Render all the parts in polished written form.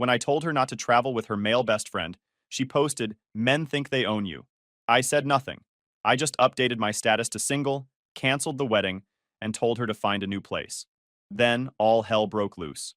When I told her not to travel with her male best friend, she posted, "Men think they own you." I said nothing. I just updated my status to single, canceled the wedding, and told her to find a new place. Then all hell broke loose.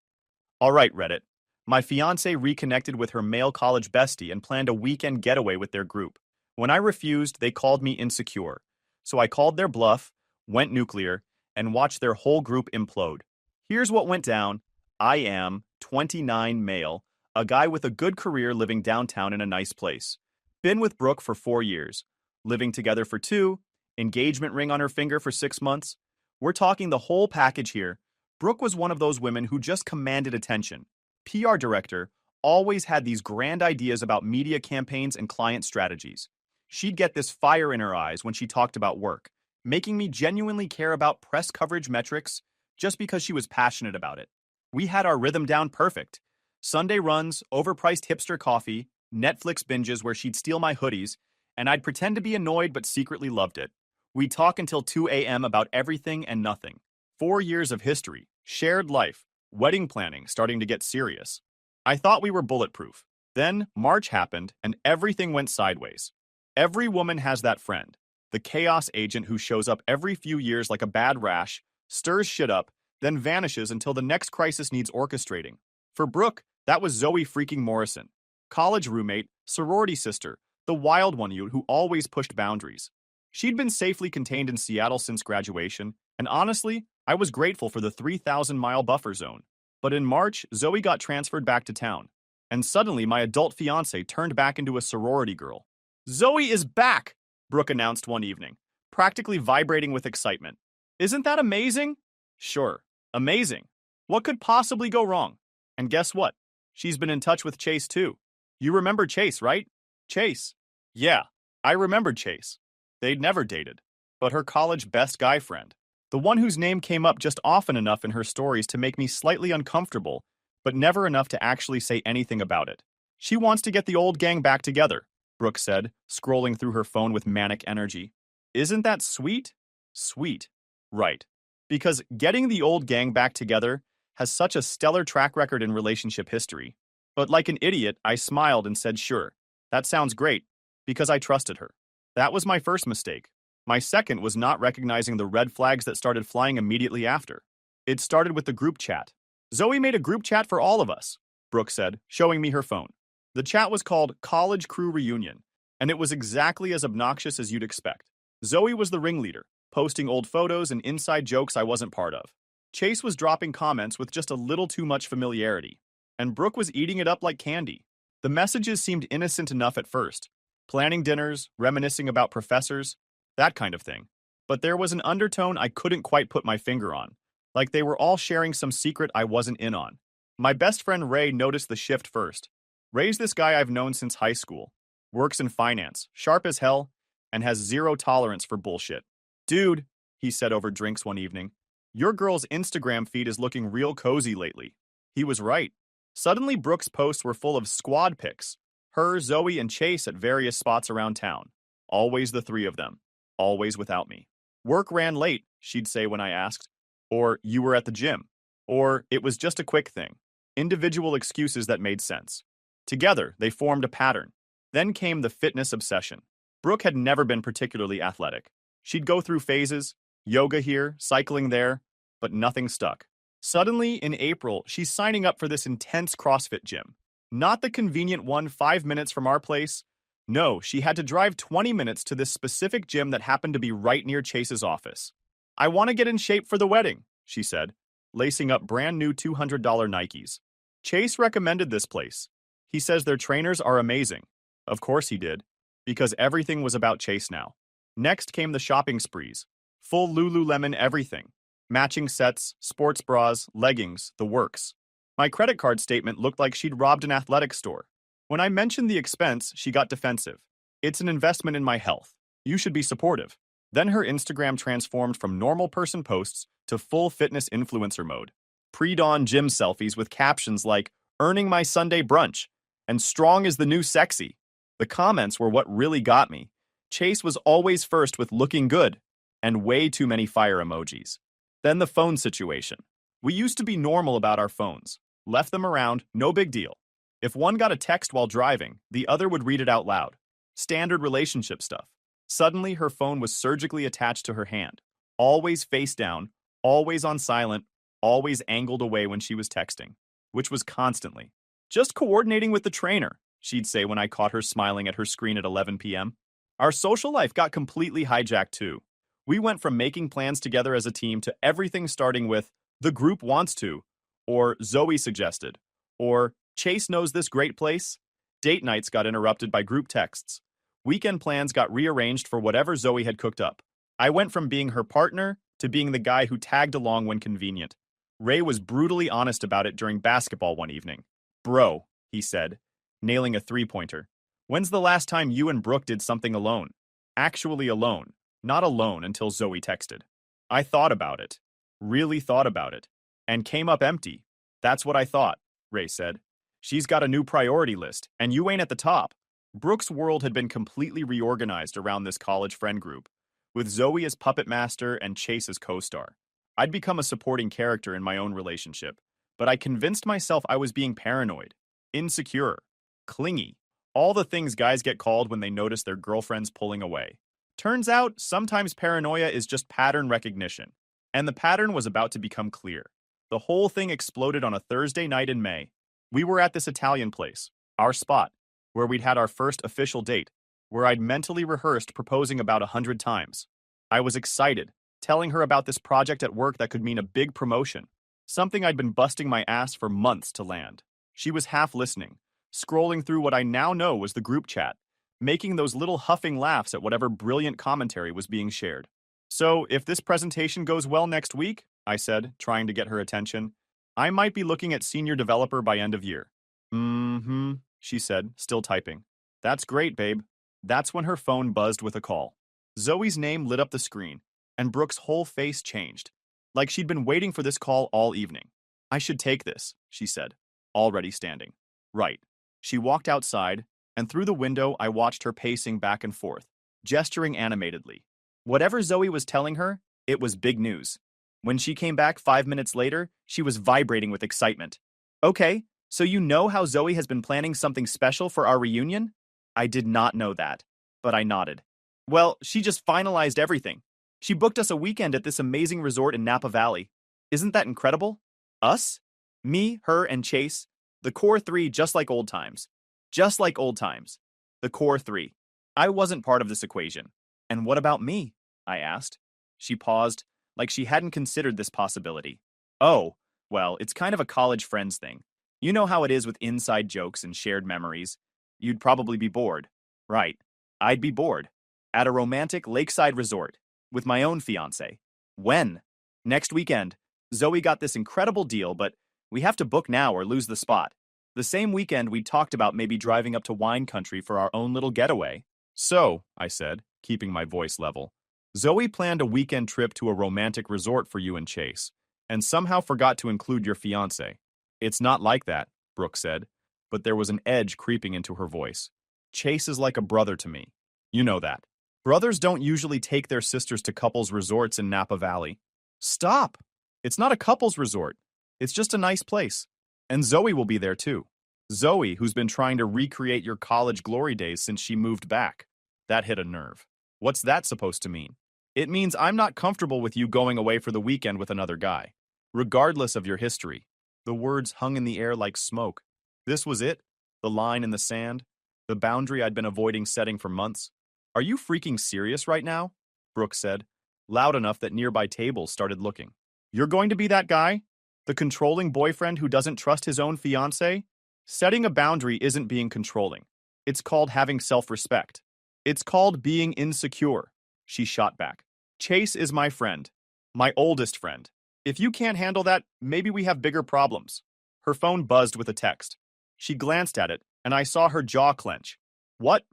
All right, Reddit. My fiancée reconnected with her male college bestie and planned a weekend getaway with their group. When I refused, they called me insecure. So I called their bluff, went nuclear, and watched their whole group implode. Here's what went down. I am 29 male, a guy with a good career living downtown in a nice place. Been with Brooke for 4 years, living together for 2, engagement ring on her finger for 6 months. We're talking the whole package here. Brooke was one of those women who just commanded attention. PR director, always had these grand ideas about media campaigns and client strategies. She'd get this fire in her eyes when she talked about work, making me genuinely care about press coverage metrics just because she was passionate about it. We had our rhythm down perfect. Sunday runs, overpriced hipster coffee, Netflix binges where she'd steal my hoodies, and I'd pretend to be annoyed but secretly loved it. We'd talk until 2 a.m. about everything and nothing. 4 years of history, shared life, wedding planning starting to get serious. I thought we were bulletproof. Then March happened and everything went sideways. Every woman has that friend, the chaos agent who shows up every few years like a bad rash, stirs shit up, then vanishes until the next crisis needs orchestrating. For Brooke, that was Zoe freaking Morrison. College roommate, sorority sister, the wild one who always pushed boundaries. She'd been safely contained in Seattle since graduation, and honestly, I was grateful for the 3,000-mile buffer zone. But in March, Zoe got transferred back to town, and suddenly my adult fiancé turned back into a sorority girl. "Zoe is back!" Brooke announced one evening, practically vibrating with excitement. "Isn't that amazing?" Sure, amazing. What could possibly go wrong? And guess what? She's been in touch with Chase too. You remember Chase, right? Chase. Yeah, I remembered Chase. They'd never dated, but her college best guy friend. The one whose name came up just often enough in her stories to make me slightly uncomfortable, but never enough to actually say anything about it. She wants to get the old gang back together, Brooke said, scrolling through her phone with manic energy. Isn't that sweet? Sweet. Right. Because getting the old gang back together has such a stellar track record in relationship history. But like an idiot, I smiled and said, sure, that sounds great, because I trusted her. That was my first mistake. My second was not recognizing the red flags that started flying immediately after. It started with the group chat. Zoe made a group chat for all of us, Brooke said, showing me her phone. The chat was called College Crew Reunion, and it was exactly as obnoxious as you'd expect. Zoe was the ringleader, posting old photos and inside jokes I wasn't part of. Chase was dropping comments with just a little too much familiarity, and Brooke was eating it up like candy. The messages seemed innocent enough at first, planning dinners, reminiscing about professors, that kind of thing. But there was an undertone I couldn't quite put my finger on, like they were all sharing some secret I wasn't in on. My best friend Ray noticed the shift first. Ray's this guy I've known since high school, works in finance, sharp as hell, and has zero tolerance for bullshit. Dude, he said over drinks one evening, your girl's Instagram feed is looking real cozy lately. He was right. Suddenly Brooke's posts were full of squad pics, her, Zoe, and Chase at various spots around town. Always the three of them. Always without me. Work ran late, she'd say when I asked. Or you were at the gym. Or it was just a quick thing. Individual excuses that made sense. Together, they formed a pattern. Then came the fitness obsession. Brooke had never been particularly athletic. She'd go through phases, yoga here, cycling there, but nothing stuck. Suddenly, in April, she's signing up for this intense CrossFit gym. Not the convenient one 5 minutes from our place. No, she had to drive 20 minutes to this specific gym that happened to be right near Chase's office. I want to get in shape for the wedding, she said, lacing up brand new $200 Nikes. Chase recommended this place. He says their trainers are amazing. Of course he did, because everything was about Chase now. Next came the shopping sprees. Full Lululemon everything. Matching sets, sports bras, leggings, the works. My credit card statement looked like she'd robbed an athletic store. When I mentioned the expense, she got defensive. It's an investment in my health. You should be supportive. Then her Instagram transformed from normal person posts to full fitness influencer mode. Pre-dawn gym selfies with captions like, earning my Sunday brunch, and strong is the new sexy. The comments were what really got me. Chase was always first with looking good, and way too many fire emojis. Then the phone situation. We used to be normal about our phones. Left them around, no big deal. If one got a text while driving, the other would read it out loud. Standard relationship stuff. Suddenly, her phone was surgically attached to her hand. Always face down, always on silent, always angled away when she was texting, which was constantly. Just coordinating with the trainer, she'd say when I caught her smiling at her screen at 11 p.m. Our social life got completely hijacked too. We went from making plans together as a team to everything starting with, the group wants to, or Zoe suggested, or Chase knows this great place. Date nights got interrupted by group texts. Weekend plans got rearranged for whatever Zoe had cooked up. I went from being her partner to being the guy who tagged along when convenient. Ray was brutally honest about it during basketball one evening. Bro, he said, nailing a three-pointer. When's the last time you and Brooke did something alone? Actually alone, not alone until Zoe texted. I thought about it, really thought about it, and came up empty. That's what I thought, Ray said. She's got a new priority list, and you ain't at the top. Brooke's world had been completely reorganized around this college friend group, with Zoe as puppet master and Chase as co-star. I'd become a supporting character in my own relationship, but I convinced myself I was being paranoid, insecure, clingy, all the things guys get called when they notice their girlfriend's pulling away. Turns out, sometimes paranoia is just pattern recognition, and the pattern was about to become clear. The whole thing exploded on a Thursday night in May. We were at this Italian place, our spot, where we'd had our first official date, where I'd mentally rehearsed proposing about 100 times. I was excited, telling her about this project at work that could mean a big promotion, something I'd been busting my ass for months to land. She was half listening, scrolling through what I now know was the group chat, making those little huffing laughs at whatever brilliant commentary was being shared. So, if this presentation goes well next week, I said, trying to get her attention, I might be looking at senior developer by end of year. Mm-hmm, she said, still typing. That's great, babe. That's when her phone buzzed with a call. Zoe's name lit up the screen, and Brooke's whole face changed, like she'd been waiting for this call all evening. I should take this, she said, already standing. Right. She walked outside, and through the window I watched her pacing back and forth, gesturing animatedly. Whatever Zoe was telling her, it was big news. When she came back 5 minutes later, she was vibrating with excitement. Okay, so you know how Zoe has been planning something special for our reunion? I did not know that, but I nodded. Well, she just finalized everything. She booked us a weekend at this amazing resort in Napa Valley. Isn't that incredible? Us? Me, her, and Chase. The core three, just like old times. Just like old times. The core three. I wasn't part of this equation. And what about me? I asked. She paused, like she hadn't considered this possibility. Oh, well, it's kind of a college friends thing. You know how it is with inside jokes and shared memories. You'd probably be bored. Right. I'd be bored. At a romantic lakeside resort. With my own fiancé. When? Next weekend. Zoe got this incredible deal, but we have to book now or lose the spot. The same weekend we talked about maybe driving up to wine country for our own little getaway. So, I said, keeping my voice level, Zoe planned a weekend trip to a romantic resort for you and Chase, and somehow forgot to include your fiancé. It's not like that, Brooke said, but there was an edge creeping into her voice. Chase is like a brother to me. You know that. Brothers don't usually take their sisters to couples resorts in Napa Valley. Stop! It's not a couples resort. It's just a nice place. And Zoe will be there too. Zoe, who's been trying to recreate your college glory days since she moved back. That hit a nerve. What's that supposed to mean? It means I'm not comfortable with you going away for the weekend with another guy, regardless of your history. The words hung in the air like smoke. This was it? The line in the sand? The boundary I'd been avoiding setting for months? Are you freaking serious right now? Brooke said, loud enough that nearby tables started looking. You're going to be that guy? The controlling boyfriend who doesn't trust his own fiancé? Setting a boundary isn't being controlling. It's called having self-respect. It's called being insecure, she shot back. Chase is my friend. My oldest friend. If you can't handle that, maybe we have bigger problems. Her phone buzzed with a text. She glanced at it, and I saw her jaw clench. What?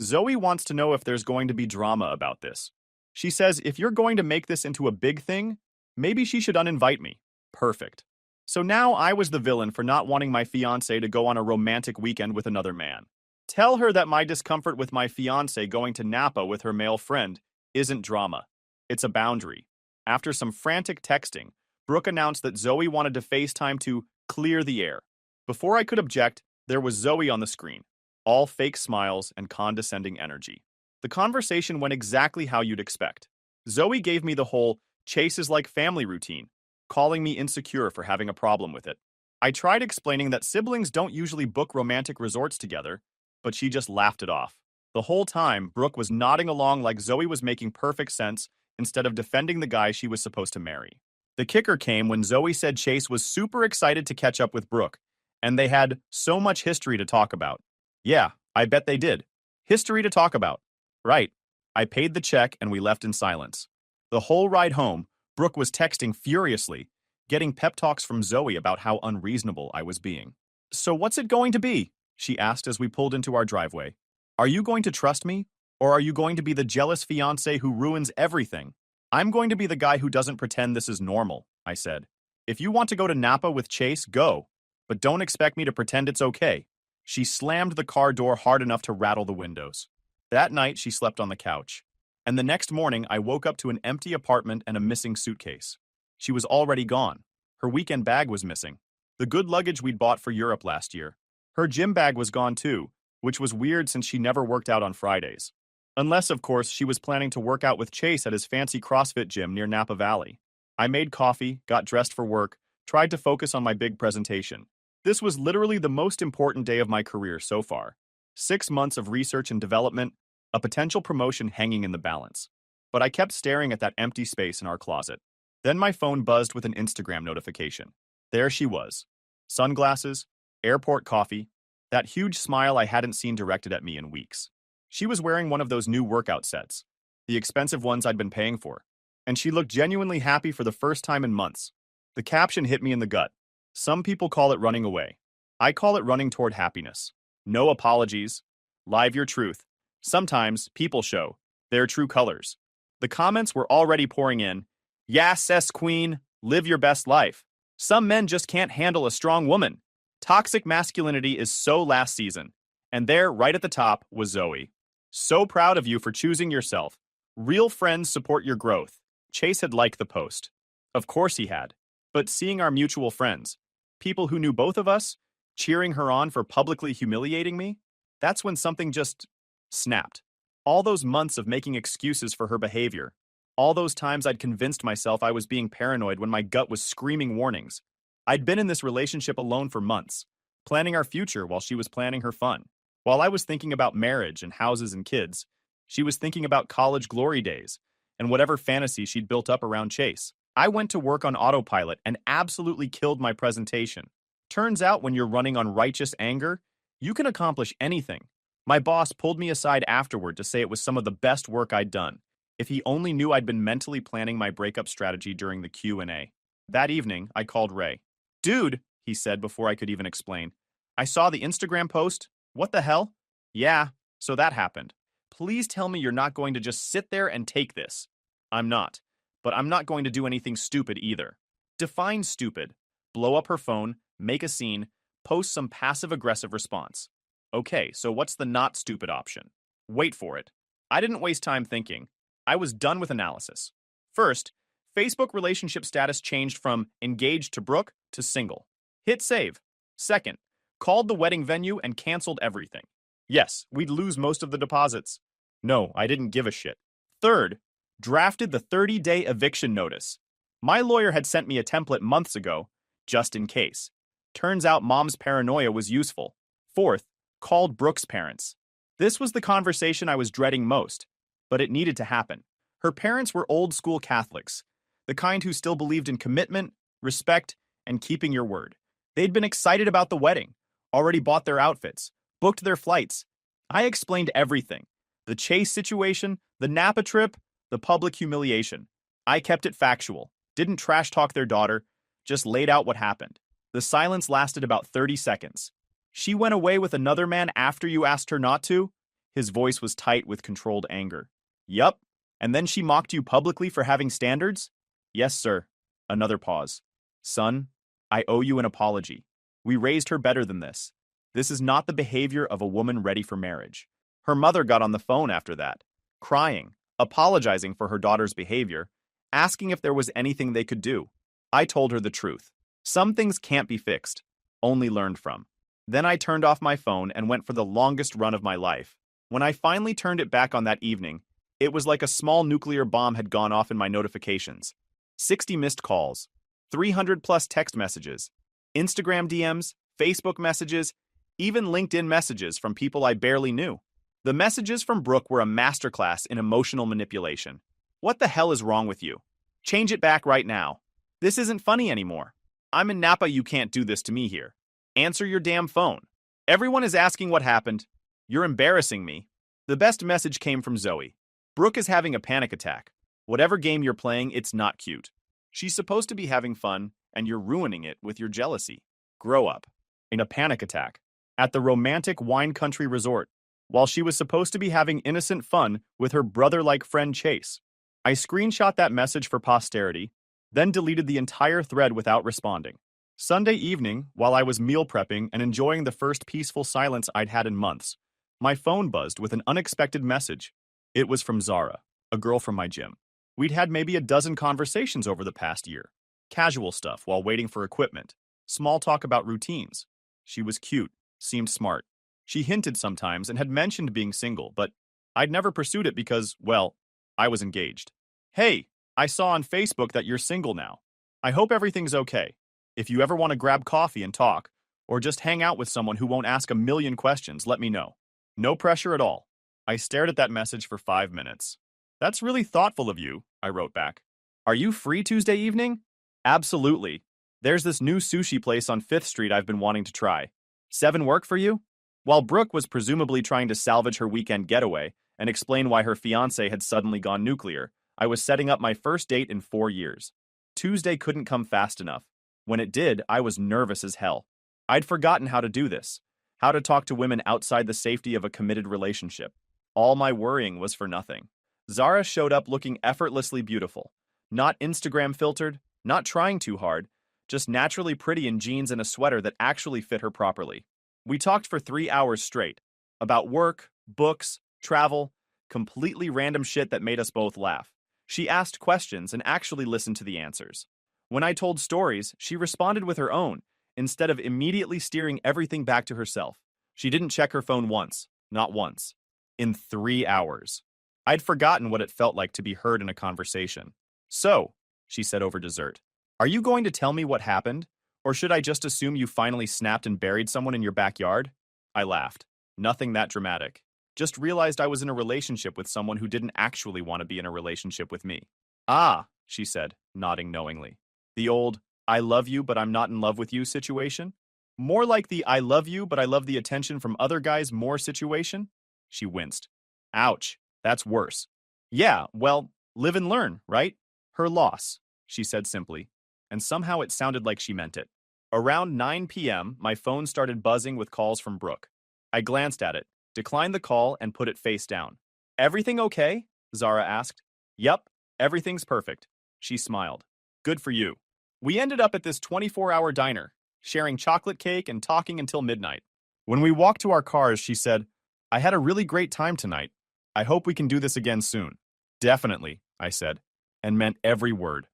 Zoe wants to know if there's going to be drama about this. She says if you're going to make this into a big thing, maybe she should uninvite me. Perfect. So now I was the villain for not wanting my fiancé to go on a romantic weekend with another man. Tell her that my discomfort with my fiancé going to Napa with her male friend isn't drama. It's a boundary. After some frantic texting, Brooke announced that Zoe wanted to FaceTime to clear the air. Before I could object, There was Zoe on the screen, all fake smiles and condescending energy. The conversation went exactly how you'd expect. Zoe gave me the whole Chase is like family routine, calling me insecure for having a problem with it. I tried explaining that siblings don't usually book romantic resorts together, but she just laughed it off. The whole time, Brooke was nodding along like Zoe was making perfect sense instead of defending the guy she was supposed to marry. The kicker came when Zoe said Chase was super excited to catch up with Brooke, and they had so much history to talk about. Yeah, I bet they did. History to talk about. Right. I paid the check and we left in silence. The whole ride home, Brooke was texting furiously, getting pep talks from Zoe about how unreasonable I was being. So what's it going to be? She asked as we pulled into our driveway. Are you going to trust me? Or are you going to be the jealous fiancé who ruins everything? I'm going to be the guy who doesn't pretend this is normal, I said. If you want to go to Napa with Chase, go. But don't expect me to pretend it's okay. She slammed the car door hard enough to rattle the windows. That night, she slept on the couch. And the next morning, I woke up to an empty apartment and a missing suitcase. She was already gone. Her weekend bag was missing. The good luggage we'd bought for Europe last year. Her gym bag was gone too, which was weird since she never worked out on Fridays. Unless, of course, she was planning to work out with Chase at his fancy CrossFit gym near Napa Valley. I made coffee, got dressed for work, tried to focus on my big presentation. This was literally the most important day of my career so far. 6 months of research and development, a potential promotion hanging in the balance. But I kept staring at that empty space in our closet. Then my phone buzzed with an Instagram notification. There she was. Sunglasses, airport coffee, that huge smile I hadn't seen directed at me in weeks. She was wearing one of those new workout sets, the expensive ones I'd been paying for, and she looked genuinely happy for the first time in months. The caption hit me in the gut. Some people call it running away. I call it running toward happiness. No apologies. Live your truth. Sometimes people show their true colors. The comments were already pouring in. Yes, sis queen, live your best life. Some men just can't handle a strong woman. Toxic masculinity is so last season. And there, right at the top, was Zoe. So proud of you for choosing yourself. Real friends support your growth. Chase had liked the post. Of course he had. But seeing our mutual friends, people who knew both of us, cheering her on for publicly humiliating me, that's when something just snapped. All those months of making excuses for her behavior, all those times I'd convinced myself I was being paranoid when my gut was screaming warnings. I'd been in this relationship alone for months, planning our future while she was planning her fun. While I was thinking about marriage and houses and kids, she was thinking about college glory days and whatever fantasy she'd built up around Chase. I went to work on autopilot and absolutely killed my presentation. Turns out when you're running on righteous anger, you can accomplish anything. My boss pulled me aside afterward to say it was some of the best work I'd done. If he only knew I'd been mentally planning my breakup strategy during the Q&A. That evening, I called Ray. Dude, he said before I could even explain. I saw the Instagram post. What the hell? Yeah, so that happened. Please tell me you're not going to just sit there and take this. I'm not. But I'm not going to do anything stupid either. Define stupid. Blow up her phone, make a scene, post some passive-aggressive response. Okay, so what's the not stupid option? Wait for it. I didn't waste time thinking. I was done with analysis. First, Facebook relationship status changed from engaged to Brooke to single. Hit save. Second, called the wedding venue and canceled everything. Yes, we'd lose most of the deposits. No, I didn't give a shit. Third, drafted the 30-day eviction notice. My lawyer had sent me a template months ago, just in case. Turns out mom's paranoia was useful. Fourth, called Brooke's parents. This was the conversation I was dreading most, but it needed to happen. Her parents were old-school Catholics, the kind who still believed in commitment, respect, and keeping your word. They'd been excited about the wedding, already bought their outfits, booked their flights. I explained everything. The Chase situation, the Napa trip, the public humiliation. I kept it factual, didn't trash talk their daughter, just laid out what happened. The silence lasted about 30 seconds. She went away with another man after you asked her not to? His voice was tight with controlled anger. Yup. And then she mocked you publicly for having standards? Yes, sir. Another pause. Son, I owe you an apology. We raised her better than this. This is not the behavior of a woman ready for marriage. Her mother got on the phone after that, crying, apologizing for her daughter's behavior, asking if there was anything they could do. I told her the truth. Some things can't be fixed, only learned from. Then I turned off my phone and went for the longest run of my life. When I finally turned it back on that evening, it was like a small nuclear bomb had gone off in my notifications. 60 missed calls, 300 plus text messages, Instagram DMs, Facebook messages, even LinkedIn messages from people I barely knew. The messages from Brooke were a masterclass in emotional manipulation. What the hell is wrong with you? Change it back right now. This isn't funny anymore. I'm in Napa, you can't do this to me here. Answer your damn phone. Everyone is asking what happened. You're embarrassing me. The best message came from Zoe. Brooke is having a panic attack. Whatever game you're playing, it's not cute. She's supposed to be having fun, and you're ruining it with your jealousy. Grow up. In a panic attack. At the romantic wine country resort, while she was supposed to be having innocent fun with her brother-like friend Chase. I screenshot that message for posterity, then deleted the entire thread without responding. Sunday evening, while I was meal prepping and enjoying the first peaceful silence I'd had in months, my phone buzzed with an unexpected message. It was from Zara, a girl from my gym. We'd had maybe a dozen conversations over the past year. Casual stuff while waiting for equipment. Small talk about routines. She was cute, seemed smart. She hinted sometimes and had mentioned being single, but I'd never pursued it because, well, I was engaged. Hey, I saw on Facebook that you're single now. I hope everything's okay. If you ever want to grab coffee and talk, or just hang out with someone who won't ask a million questions, let me know. No pressure at all. I stared at that message for 5 minutes. That's really thoughtful of you, I wrote back. Are you free Tuesday evening? Absolutely. There's this new sushi place on 5th Street I've been wanting to try. 7 work for you? While Brooke was presumably trying to salvage her weekend getaway and explain why her fiancé had suddenly gone nuclear, I was setting up my first date in 4 years. Tuesday couldn't come fast enough. When it did, I was nervous as hell. I'd forgotten how to do this, how to talk to women outside the safety of a committed relationship. All my worrying was for nothing. Zara showed up looking effortlessly beautiful. Not Instagram filtered, not trying too hard, just naturally pretty in jeans and a sweater that actually fit her properly. We talked for 3 hours straight, about work, books, travel, completely random shit that made us both laugh. She asked questions and actually listened to the answers. When I told stories, she responded with her own, instead of immediately steering everything back to herself. She didn't check her phone once, not once. In 3 hours. I'd forgotten what it felt like to be heard in a conversation. So, she said over dessert, are you going to tell me what happened? Or should I just assume you finally snapped and buried someone in your backyard? I laughed. Nothing that dramatic. Just realized I was in a relationship with someone who didn't actually want to be in a relationship with me. Ah, she said, nodding knowingly. The old, I love you but I'm not in love with you situation? More like the I love you but I love the attention from other guys more situation? She winced. Ouch, that's worse. Yeah, well, live and learn, right? Her loss, she said simply, and somehow it sounded like she meant it. Around 9 p.m., my phone started buzzing with calls from Brooke. I glanced at it, declined the call, and put it face down. Everything okay? Zara asked. Yep, everything's perfect. She smiled. Good for you. We ended up at this 24-hour diner, sharing chocolate cake and talking until midnight. When we walked to our cars, she said, I had a really great time tonight. I hope we can do this again soon. Definitely, I said, and meant every word.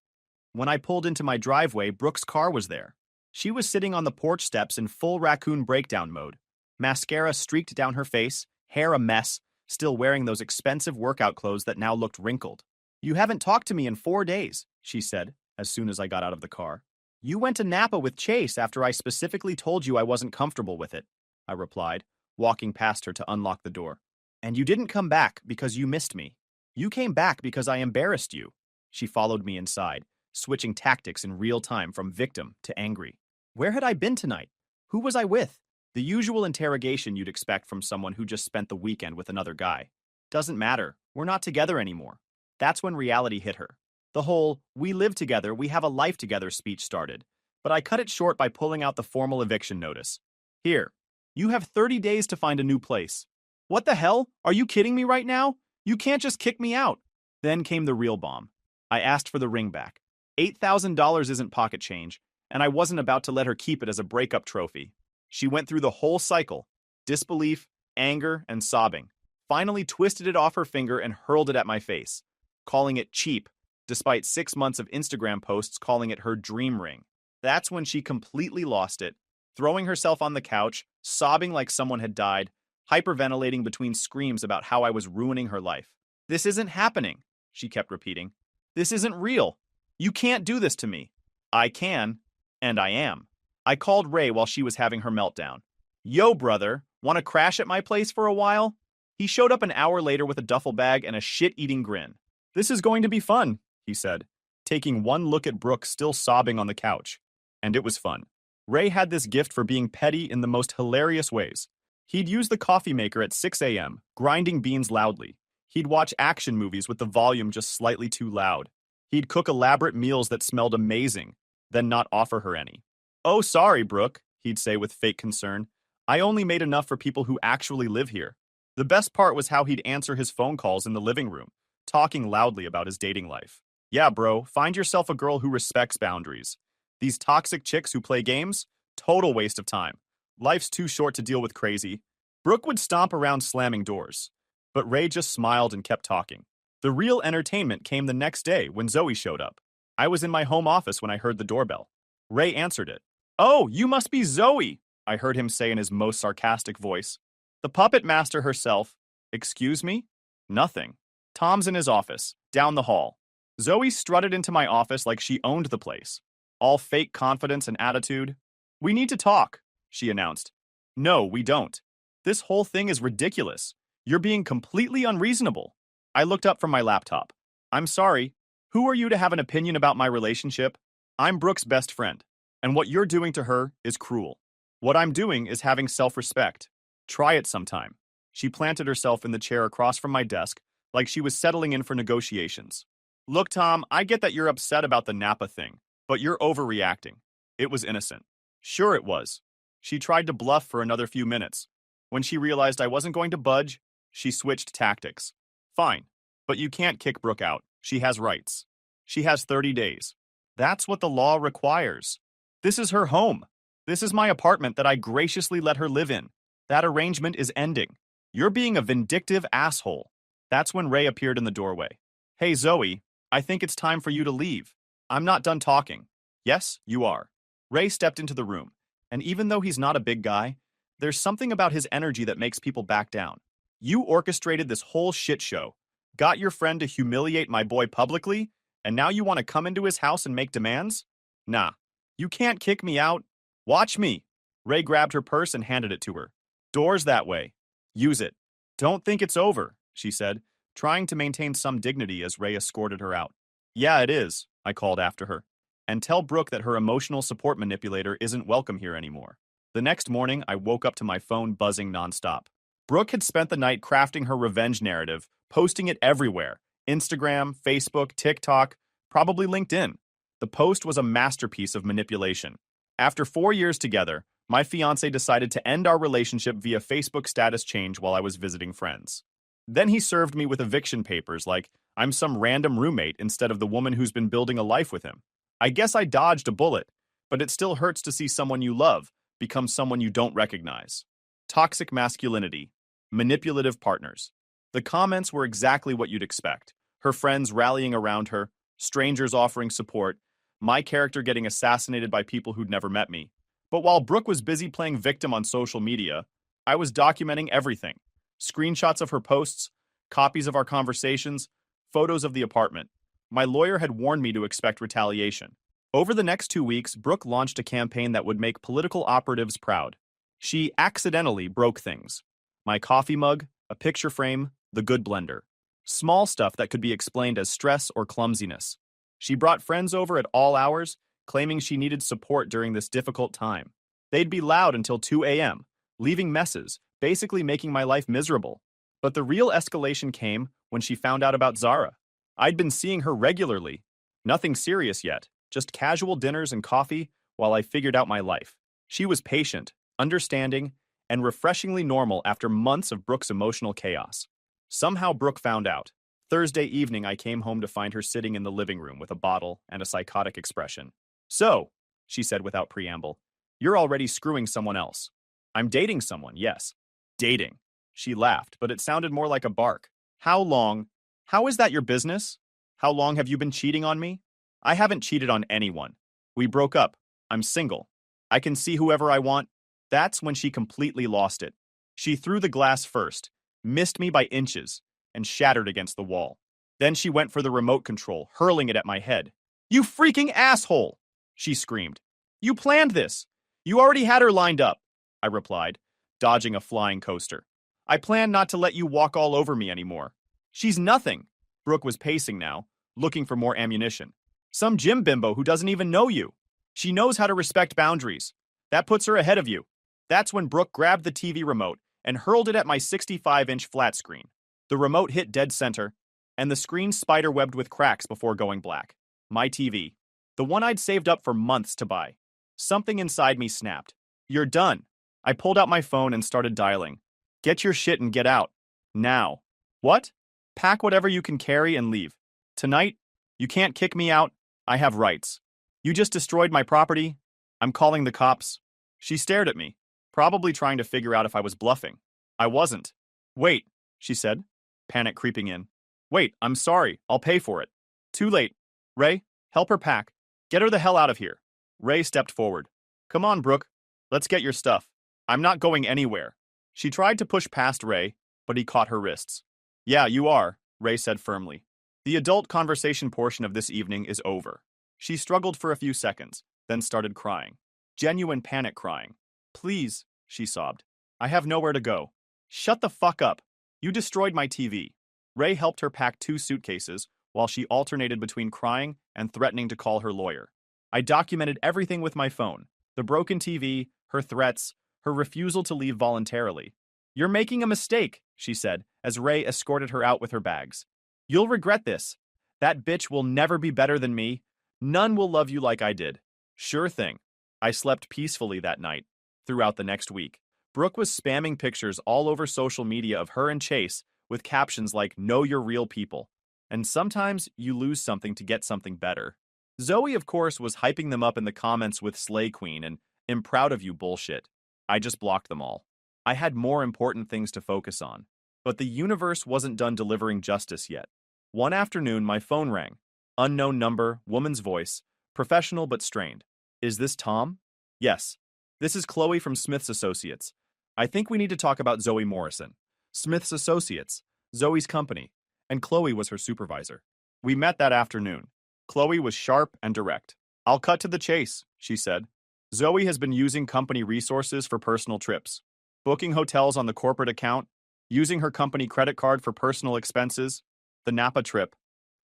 When I pulled into my driveway, Brooke's car was there. She was sitting on the porch steps in full raccoon breakdown mode. Mascara streaked down her face, hair a mess, still wearing those expensive workout clothes that now looked wrinkled. You haven't talked to me in 4 days, she said, as soon as I got out of the car. You went to Napa with Chase after I specifically told you I wasn't comfortable with it, I replied, walking past her to unlock the door. And you didn't come back because you missed me. You came back because I embarrassed you. She followed me inside, switching tactics in real time from victim to angry. Where had I been tonight? Who was I with? The usual interrogation you'd expect from someone who just spent the weekend with another guy. Doesn't matter. We're not together anymore. That's when reality hit her. The whole, we live together, we have a life together speech started, but I cut it short by pulling out the formal eviction notice. Here, you have 30 days to find a new place. What the hell? Are you kidding me right now? You can't just kick me out. Then came the real bomb. I asked for the ring back. $8,000 isn't pocket change, and I wasn't about to let her keep it as a breakup trophy. She went through the whole cycle, disbelief, anger, and sobbing, finally twisted it off her finger and hurled it at my face, calling it cheap, despite 6 months of Instagram posts calling it her dream ring. That's when she completely lost it, throwing herself on the couch, sobbing like someone had died, hyperventilating between screams about how I was ruining her life. "This isn't happening," she kept repeating. "This isn't real. You can't do this to me." "I can, and I am." I called Ray while she was having her meltdown. "Yo, brother, want to crash at my place for a while?" He showed up an hour later with a duffel bag and a shit-eating grin. "This is going to be fun," he said, taking one look at Brooke still sobbing on the couch. And it was fun. Ray had this gift for being petty in the most hilarious ways. He'd use the coffee maker at 6 a.m., grinding beans loudly. He'd watch action movies with the volume just slightly too loud. He'd cook elaborate meals that smelled amazing, then not offer her any. "Oh, sorry, Brooke," he'd say with fake concern. "I only made enough for people who actually live here." The best part was how he'd answer his phone calls in the living room, talking loudly about his dating life. "Yeah, bro, find yourself a girl who respects boundaries. These toxic chicks who play games? Total waste of time. Life's too short to deal with crazy." Brooke would stomp around slamming doors, but Ray just smiled and kept talking. The real entertainment came the next day when Zoe showed up. I was in my home office when I heard the doorbell. Ray answered it. "Oh, you must be Zoe," I heard him say in his most sarcastic voice. "The puppet master herself." "Excuse me?" "Nothing. Tom's in his office, down the hall." Zoe strutted into my office like she owned the place. All fake confidence and attitude. "We need to talk," she announced. "No, we don't. This whole thing is ridiculous. You're being completely unreasonable." I looked up from my laptop. "I'm sorry. Who are you to have an opinion about my relationship? I'm Brooke's best friend, and what you're doing to her is cruel. What I'm doing is having self-respect. Try it sometime." She planted herself in the chair across from my desk, like she was settling in for negotiations. "Look, Tom, I get that you're upset about the Napa thing, but you're overreacting. It was innocent." "Sure it was." She tried to bluff for another few minutes. When she realized I wasn't going to budge, she switched tactics. "Fine, but you can't kick Brooke out. She has rights. She has 30 days. That's what the law requires. This is her home. This is my apartment that I graciously let her live in. That arrangement is ending. You're being a vindictive asshole." That's when Ray appeared in the doorway. "Hey, Zoe, I think it's time for you to leave. I'm not done talking." "Yes, you are." Ray stepped into the room, and even though he's not a big guy, there's something about his energy that makes people back down. "You orchestrated this whole shit show, got your friend to humiliate my boy publicly, and now you want to come into his house and make demands? Nah, you can't kick me out. Watch me." Ray grabbed her purse and handed it to her. "Door's that way. Use it." "Don't think it's over," she said, trying to maintain some dignity as Ray escorted her out. "Yeah, it is," I called after her. "And tell Brooke that her emotional support manipulator isn't welcome here anymore." The next morning, I woke up to my phone buzzing nonstop. Brooke had spent the night crafting her revenge narrative, posting it everywhere. Instagram, Facebook, TikTok, probably LinkedIn. The post was a masterpiece of manipulation. After 4 years together, my fiancé decided to end our relationship via Facebook status change while I was visiting friends. Then he served me with eviction papers like I'm some random roommate instead of the woman who's been building a life with him. I guess I dodged a bullet, but it still hurts to see someone you love become someone you don't recognize. Toxic masculinity. Manipulative partners. The comments were exactly what you'd expect. Her friends rallying around her, strangers offering support, my character getting assassinated by people who'd never met me. But while Brooke was busy playing victim on social media, I was documenting everything. Screenshots of her posts, copies of our conversations, photos of the apartment. My lawyer had warned me to expect retaliation. Over the next 2 weeks, Brooke launched a campaign that would make political operatives proud. She accidentally broke things. My coffee mug, a picture frame, the good blender. Small stuff that could be explained as stress or clumsiness. She brought friends over at all hours, claiming she needed support during this difficult time. They'd be loud until 2 a.m., leaving messes, basically making my life miserable. But the real escalation came when she found out about Zara. I'd been seeing her regularly. Nothing serious yet, just casual dinners and coffee while I figured out my life. She was patient, understanding, and refreshingly normal after months of Brooke's emotional chaos. Somehow Brooke found out. Thursday evening, I came home to find her sitting in the living room with a bottle and a psychotic expression. "So," she said without preamble, "you're already screwing someone else." "I'm dating someone, yes." "Dating." She laughed, but it sounded more like a bark. "How long? How is that your business? How long have you been cheating on me?" "I haven't cheated on anyone. We broke up. I'm single. I can see whoever I want." That's when she completely lost it. She threw the glass first, missed me by inches, and shattered against the wall. Then she went for the remote control, hurling it at my head. "You freaking asshole!" she screamed. "You planned this! You already had her lined up," I replied, dodging a flying coaster. "I planned not to let you walk all over me anymore." "She's nothing." Brooke was pacing now, looking for more ammunition. "Some gym bimbo who doesn't even know you. She knows how to respect boundaries. That puts her ahead of you." That's when Brooke grabbed the TV remote and hurled it at my 65-inch flat screen. The remote hit dead center, and the screen spiderwebbed with cracks before going black. My TV. The one I'd saved up for months to buy. Something inside me snapped. "You're done." I pulled out my phone and started dialing. "Get your shit and get out. Now." "What?" "Pack whatever you can carry and leave. Tonight? You can't kick me out. I have rights. You just destroyed my property. I'm calling the cops." She stared at me, probably trying to figure out if I was bluffing. I wasn't. "Wait," she said, panic creeping in. "Wait, I'm sorry. I'll pay for it." "Too late. Ray, help her pack. Get her the hell out of here." Ray stepped forward. "Come on, Brooke. Let's get your stuff. I'm not going anywhere." She tried to push past Ray, but he caught her wrists. "Yeah, you are," Ray said firmly. "The adult conversation portion of this evening is over." She struggled for a few seconds, then started crying. Genuine panic crying. "Please," she sobbed. "I have nowhere to go." "Shut the fuck up. You destroyed my TV." Ray helped her pack 2 suitcases while she alternated between crying and threatening to call her lawyer. I documented everything with my phone. The broken TV, her threats, her refusal to leave voluntarily. "You're making a mistake," she said, as Ray escorted her out with her bags. "You'll regret this. That bitch will never be better than me. None will love you like I did." Sure thing. I slept peacefully that night. Throughout the next week, Brooke was spamming pictures all over social media of her and Chase with captions like "Know your real people." And sometimes you lose something to get something better. Zoe, of course, was hyping them up in the comments with Slay Queen and "I'm proud of you" bullshit. I just blocked them all. I had more important things to focus on. But the universe wasn't done delivering justice yet. One afternoon, my phone rang. Unknown number, woman's voice, professional but strained. "Is this Tom?" "Yes. This is Qley from Smith's Associates. I think we need to talk about Zoe Morrison." Smith's Associates, Zoe's company, and Qley was her supervisor. We met that afternoon. Qley was sharp and direct. "I'll cut to the chase," she said. "Zoe has been using company resources for personal trips, booking hotels on the corporate account, using her company credit card for personal expenses, the Napa trip.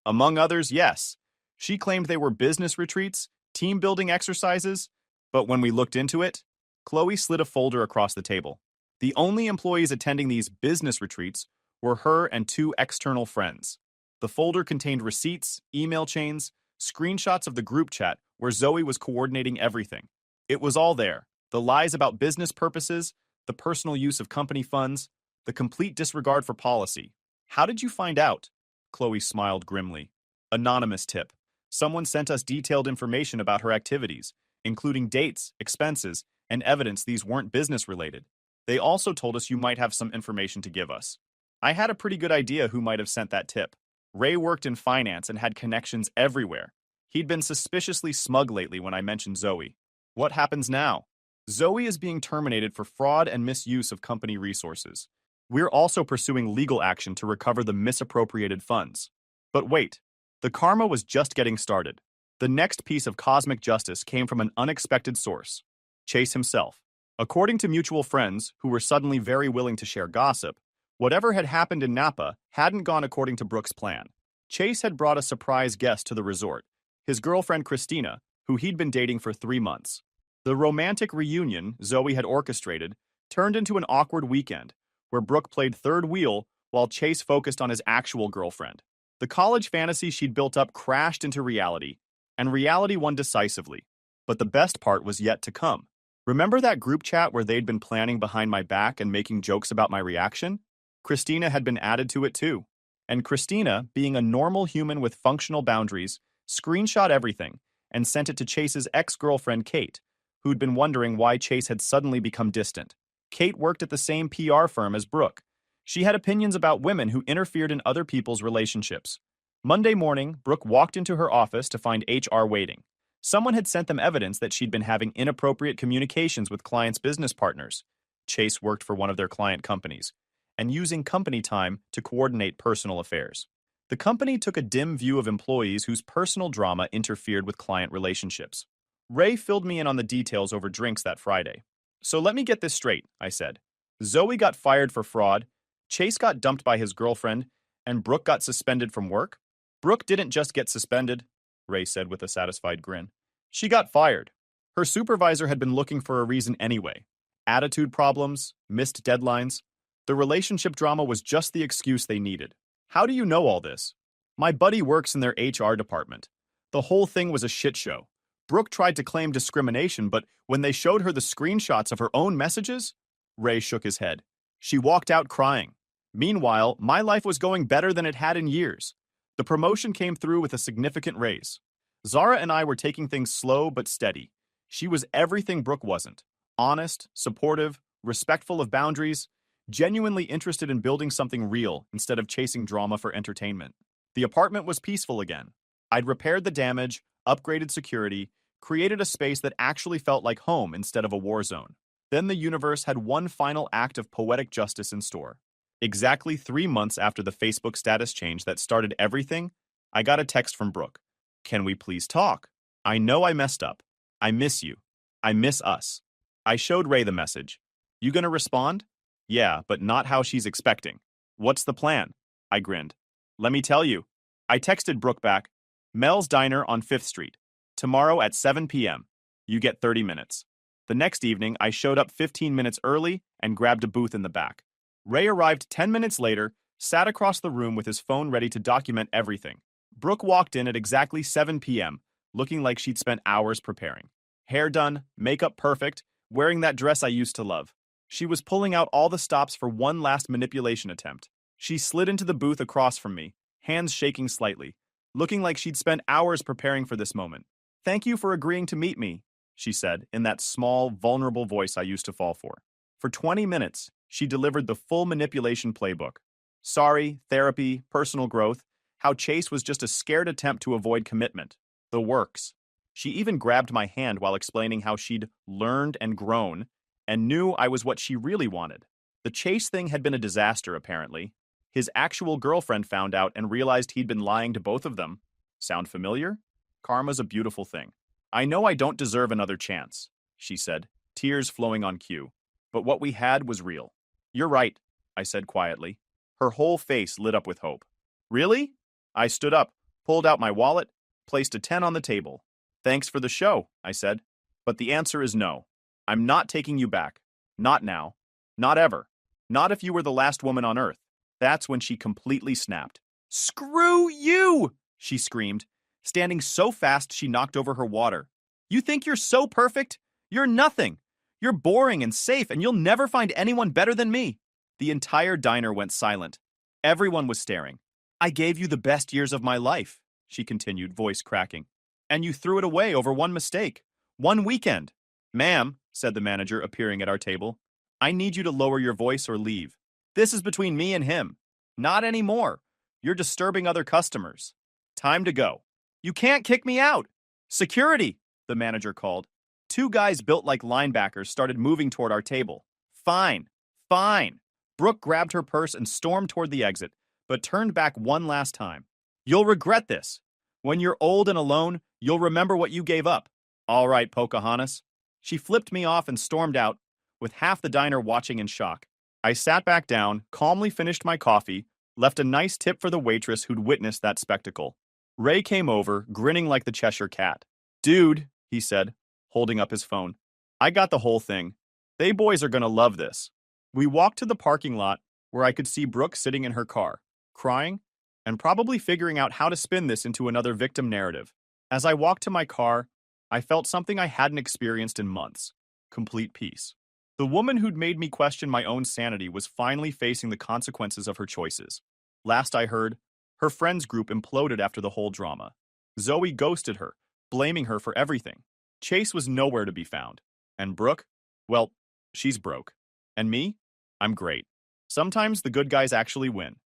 Among others, yes. She claimed they were business retreats, team-building exercises, but when we looked into it, Qley slid a folder across the table. The only employees attending these business retreats were her and 2 external friends. The folder contained receipts, email chains, screenshots of the group chat where Zoe was coordinating everything. It was all there. The lies about business purposes, the personal use of company funds, the complete disregard for policy. "How did you find out?" Qley smiled grimly. "Anonymous tip. Someone sent us detailed information about her activities, including dates, expenses, and evidence these weren't business-related. They also told us you might have some information to give us." I had a pretty good idea who might have sent that tip. Ray worked in finance and had connections everywhere. He'd been suspiciously smug lately when I mentioned Zoe. What happens now? Zoe is being terminated for fraud and misuse of company resources. We're also pursuing legal action to recover the misappropriated funds. But wait, the karma was just getting started. The next piece of cosmic justice came from an unexpected source: Chase himself. According to mutual friends who were suddenly very willing to share gossip, whatever had happened in Napa hadn't gone according to Brooke's plan. Chase had brought a surprise guest to the resort, his girlfriend Christina, who he'd been dating for 3 months. The romantic reunion Zoe had orchestrated turned into an awkward weekend, where Brooke played third wheel while Chase focused on his actual girlfriend. The college fantasy she'd built up crashed into reality, and reality won decisively. But the best part was yet to come. Remember that group chat where they'd been planning behind my back and making jokes about my reaction? Christina had been added to it too. And Christina, being a normal human with functional boundaries, screenshot everything and sent it to Chase's ex-girlfriend Kate, who'd been wondering why Chase had suddenly become distant. Kate worked at the same PR firm as Brooke. She had opinions about women who interfered in other people's relationships. Monday morning, Brooke walked into her office to find HR waiting. Someone had sent them evidence that she'd been having inappropriate communications with clients' business partners. Chase worked for one of their client companies, and using company time to coordinate personal affairs. The company took a dim view of employees whose personal drama interfered with client relationships. Ray filled me in on the details over drinks that Friday. So let me get this straight, I said. Zoe got fired for fraud, Chase got dumped by his girlfriend, and Brooke got suspended from work? Brooke didn't just get suspended, Ray said with a satisfied grin. She got fired. Her supervisor had been looking for a reason anyway. Attitude problems, missed deadlines. The relationship drama was just the excuse they needed. How do you know all this? My buddy works in their HR department. The whole thing was a shit show. Brooke tried to claim discrimination, but when they showed her the screenshots of her own messages, Ray shook his head. She walked out crying. Meanwhile, my life was going better than it had in years. The promotion came through with a significant raise. Zara and I were taking things slow but steady. She was everything Brooke wasn't. Honest, supportive, respectful of boundaries, genuinely interested in building something real instead of chasing drama for entertainment. The apartment was peaceful again. I'd repaired the damage, upgraded security, created a space that actually felt like home instead of a war zone. Then the universe had one final act of poetic justice in store. Exactly 3 months after the Facebook status change that started everything, I got a text from Brooke. Can we please talk? I know I messed up. I miss you. I miss us. I showed Ray the message. You gonna respond? Yeah, but not how she's expecting. What's the plan? I grinned. Let me tell you. I texted Brooke back. Mel's Diner on 5th Street. Tomorrow at 7 p.m. You get 30 minutes. The next evening, I showed up 15 minutes early and grabbed a booth in the back. Ray arrived 10 minutes later, sat across the room with his phone ready to document everything. Brooke walked in at exactly 7 p.m., looking like she'd spent hours preparing. Hair done, makeup perfect, wearing that dress I used to love. She was pulling out all the stops for one last manipulation attempt. She slid into the booth across from me, hands shaking slightly, looking like she'd spent hours preparing for this moment. Thank you for agreeing to meet me, she said, in that small, vulnerable voice I used to fall for. For 20 minutes, she delivered the full manipulation playbook. Sorry, therapy, personal growth, how Chase was just a scared attempt to avoid commitment. The works. She even grabbed my hand while explaining how she'd learned and grown and knew I was what she really wanted. The Chase thing had been a disaster, apparently. His actual girlfriend found out and realized he'd been lying to both of them. Sound familiar? Karma's a beautiful thing. I know I don't deserve another chance, she said, tears flowing on cue. But what we had was real. You're right, I said quietly. Her whole face lit up with hope. Really? I stood up, pulled out my wallet, placed a 10 on the table. Thanks for the show, I said. But the answer is no. I'm not taking you back. Not now. Not ever. Not if you were the last woman on Earth. That's when she completely snapped. Screw you! She screamed, standing so fast she knocked over her water. You think you're so perfect? You're nothing. You're boring and safe, and you'll never find anyone better than me. The entire diner went silent. Everyone was staring. I gave you the best years of my life, she continued, voice cracking. And you threw it away over one mistake. One weekend. Ma'am, said the manager, appearing at our table, I need you to lower your voice or leave. This is between me and him. Not anymore. You're disturbing other customers. Time to go. You can't kick me out. Security, the manager called. 2 guys built like linebackers started moving toward our table. Fine. Fine. Brooke grabbed her purse and stormed toward the exit, but turned back one last time. You'll regret this. When you're old and alone, you'll remember what you gave up. All right, Pocahontas. She flipped me off and stormed out, with half the diner watching in shock. I sat back down, calmly finished my coffee, left a nice tip for the waitress who'd witnessed that spectacle. Ray came over, grinning like the Cheshire Cat. Dude, he said, holding up his phone. I got the whole thing. They boys are gonna love this. We walked to the parking lot, where I could see Brooke sitting in her car, crying, and probably figuring out how to spin this into another victim narrative. As I walked to my car, I felt something I hadn't experienced in months. Complete peace. The woman who'd made me question my own sanity was finally facing the consequences of her choices. Last I heard, her friends group imploded after the whole drama. Zoe ghosted her, blaming her for everything. Chase was nowhere to be found. And Brooke? Well, she's broke. And me? I'm great. Sometimes the good guys actually win.